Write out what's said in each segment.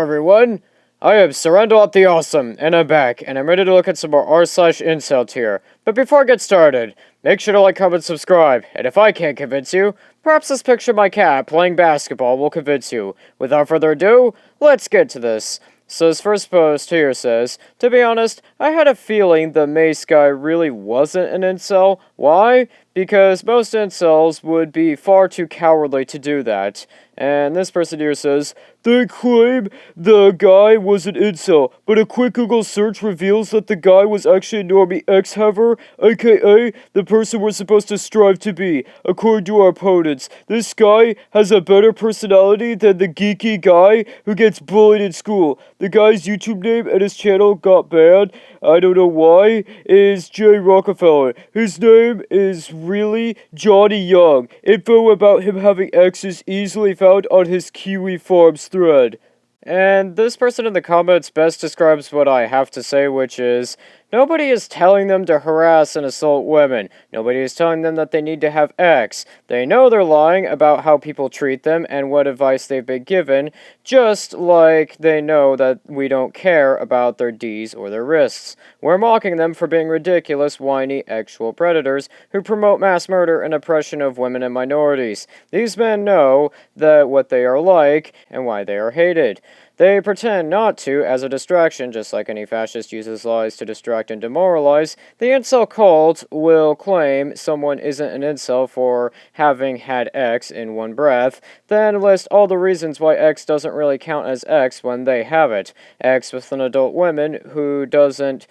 everyone! I am Surrendal the Awesome, and I'm back, and I'm ready to look at some more r/IncelTear. But before I get started, make sure to like, comment, subscribe, and if I can't convince you, perhaps this picture of my cat playing basketball will convince you. Without further ado, let's get to this. So this first post here says, to be honest, I had a feeling the Mace guy really wasn't an incel. Why? Because most incels would be far too cowardly to do that. And this person here says, they claim the guy was an incel, but a quick Google search reveals that the guy was actually a normie ex-haver, aka the person we're supposed to strive to be, according to our opponents. This guy has a better personality than the geeky guy who gets bullied in school. The guy's YouTube name and his channel got banned, I don't know why, is Jay Rockefeller. His name is really Johnny Young. Info about him having exes easily found on his Kiwi Farms thread. And this person in the comments best describes what I have to say, which is, nobody is telling them to harass and assault women. Nobody is telling them that they need to have X. They know they're lying about how people treat them and what advice they've been given, just like they know that we don't care about their Ds or their wrists. We're mocking them for being ridiculous, whiny, actual predators who promote mass murder and oppression of women and minorities. These men know that what they are like and why they are hated. They pretend not to as a distraction, just like any fascist uses lies to distract and demoralize. The incel cult will claim someone isn't an incel for having had X in one breath, then list all the reasons why X doesn't really count as X when they have it. X with an adult woman who doesn't,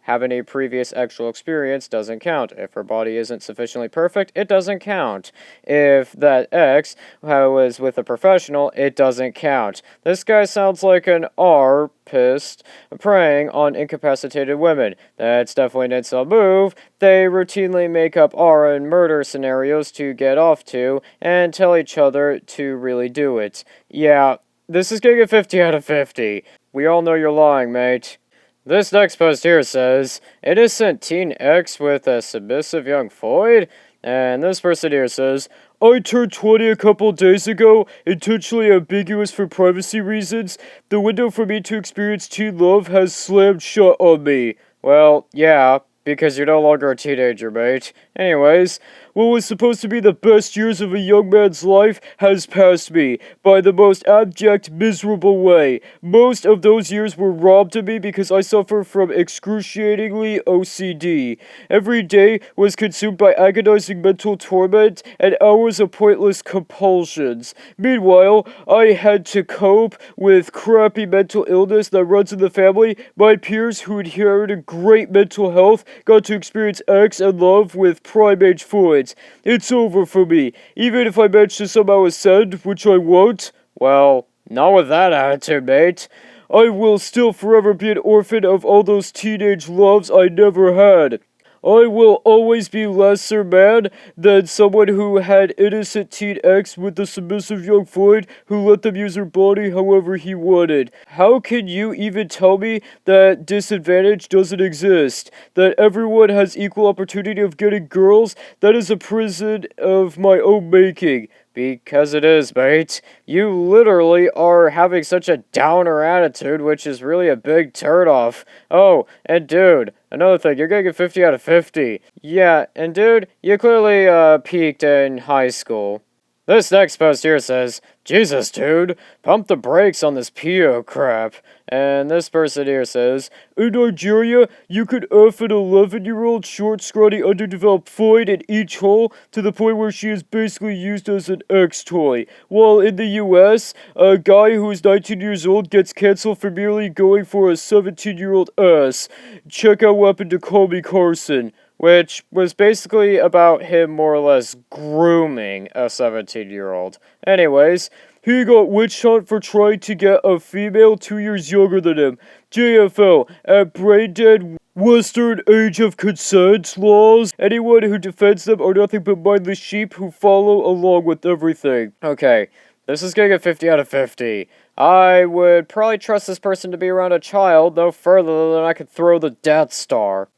have any previous actual experience doesn't count. If her body isn't sufficiently perfect, it doesn't count. If that X was with a professional, it doesn't count. This guy sounds like an R-pist preying on incapacitated women. That's definitely an incel move. They routinely make up R and murder scenarios to get off to, and tell each other to really do it. Yeah, this is getting a 50 out of 50. We all know you're lying, mate. This next post here says, innocent teen X with a submissive young Floyd? And this person here says, I turned 20 a couple days ago, intentionally ambiguous for privacy reasons. The window for me to experience teen love has slammed shut on me. Well, yeah, because you're no longer a teenager, mate. Anyways, what was supposed to be the best years of a young man's life has passed me, by the most abject, miserable way. Most of those years were robbed of me because I suffer from excruciatingly OCD. Every day was consumed by agonizing mental torment and hours of pointless compulsions. Meanwhile, I had to cope with crappy mental illness that runs in the family. My peers who inherited great mental health got to experience X and love with prime-age Floyds. It's over for me. Even if I manage to somehow ascend, which I won't, well, not with that attitude, mate. I will still forever be an orphan of all those teenage loves I never had. I will always be lesser man than someone who had innocent teen X with the submissive young Floyd who let them use her body however he wanted. How can you even tell me that disadvantage doesn't exist? That everyone has equal opportunity of getting girls? That is a prison of my own making. Because it is, mate. You literally are having such a downer attitude, which is really a big turn-off. Oh, and dude, another thing, you're getting a 50 out of 50. Yeah, and dude, you clearly, peaked in high school. This next post here says, Jesus, dude, pump the brakes on this PO crap. And this person here says, in Nigeria, you could F an 11-year-old short, scrawny, underdeveloped Floyd in each hole to the point where she is basically used as an X-toy. While in the US, a guy who is 19 years old gets canceled for merely going for a 17-year-old ass. Check out what happened to Call Me Carson. Which was basically about him more or less grooming a 17-year-old. Anyways, he got witch hunt for trying to get a female 2 years younger than him. JFL, at brain-dead Western age of consent laws, anyone who defends them are nothing but mindless sheep who follow along with everything. Okay, this is getting a 50 out of 50. I would probably trust this person to be around a child no further than I could throw the Death Star.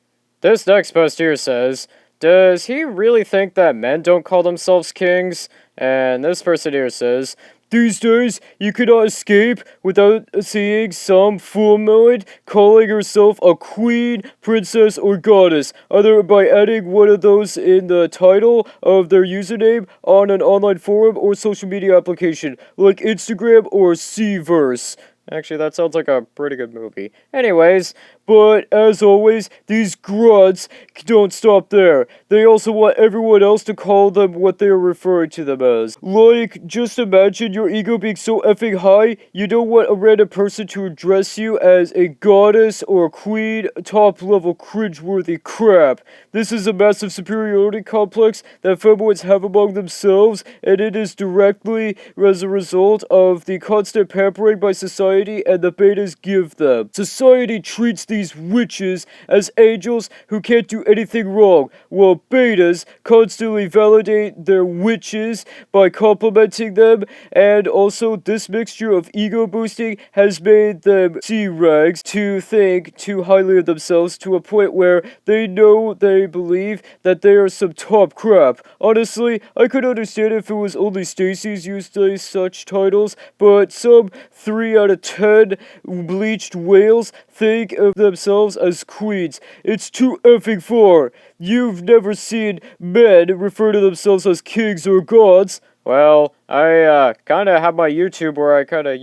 This next post here says, does he really think that men don't call themselves kings? And this person here says, These days, you cannot escape without seeing some fulmilid calling herself a queen, princess, or goddess, either by adding one of those in the title of their username on an online forum or social media application, like Instagram or Cverse. Actually, that sounds like a pretty good movie. Anyways, but as always, these grunts don't stop there. They also want everyone else to call them what they are referring to them as. Like, just imagine your ego being so effing high, you don't want a random person to address you as a goddess or a queen, top-level cringeworthy crap. This is a massive superiority complex that femboys have among themselves, and it is directly as a result of the constant pampering by society and the betas give them. Society treats these witches as angels who can't do anything wrong, while betas constantly validate their witches by complimenting them, and also this mixture of ego boosting has made them C-rags to think too highly of themselves to a point where they know they believe that they are some top crap. Honestly, I could understand if it was only Stacy's used such titles, but some 3 out of 10 bleached whales think of themselves as queens. It's too effing far. You've never seen men refer to themselves as kings or gods. Well, I kinda have my YouTube where I kinda,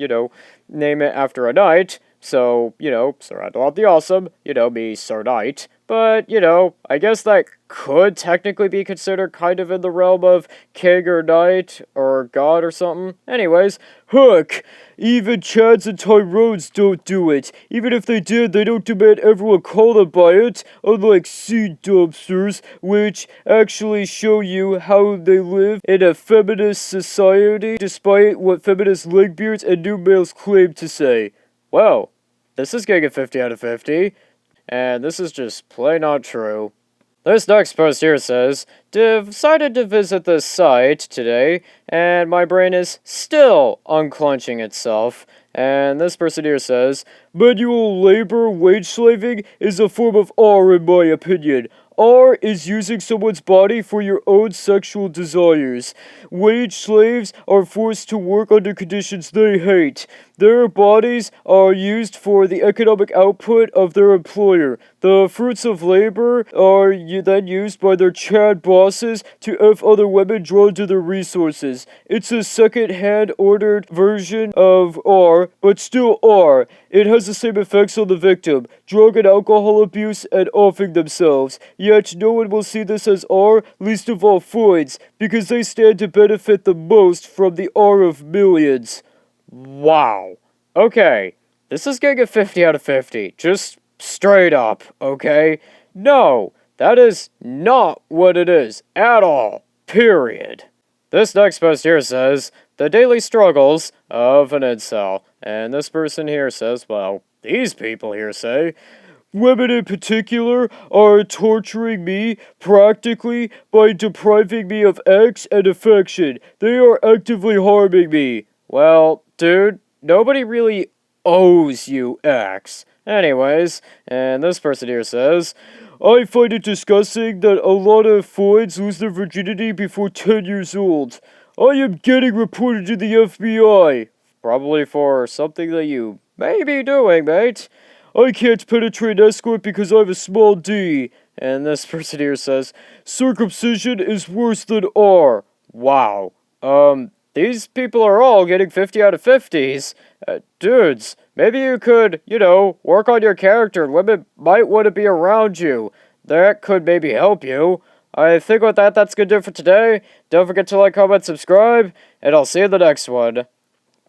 name it after a knight. So, Surrender the Awesome, me, Sir Knight. But, I guess that could technically be considered kind of in the realm of king or knight or god or something. Anyways, heck, even Chads and Tyrones don't do it. Even if they did, they don't demand everyone call them by it, unlike seed dumpsters, which actually show you how they live in a feminist society, despite what feminist legbeards and new males claim to say. Well, this is getting a 50 out of 50, and this is just plain not true. This next post here says, decided to visit this site today, and my brain is still unclenching itself. And this person here says, manual labor wage slaving is a form of R in my opinion. R is using someone's body for your own sexual desires. Wage slaves are forced to work under conditions they hate. Their bodies are used for the economic output of their employer. The fruits of labor are then used by their Chad bosses to F other women drawn to their resources. It's a second-hand ordered version of R, but still R. It has the same effects on the victim, drug and alcohol abuse and offing themselves. Yet no one will see this as R, least of all Freud's, because they stand to benefit the most from the R of millions. Wow. Okay, this is getting a 50 out of 50. Just straight up, okay? No, that is not what it is at all. Period. This next post here says, the daily struggles of an incel. And this person here says, well, these people here say, women in particular are torturing me practically by depriving me of X and affection. They are actively harming me. Well, dude, nobody really owes you X. Anyways, and this person here says, I find it disgusting that a lot of foids lose their virginity before 10 years old. I am getting reported to the FBI. Probably for something that you may be doing, mate. I can't penetrate an escort because I have a small D. And this person here says, circumcision is worse than R. Wow. These people are all getting 50 out of 50s. Dudes, maybe you could, work on your character and women might want to be around you. That could maybe help you. I think with that, that's gonna do it for today. Don't forget to like, comment, subscribe, and I'll see you in the next one.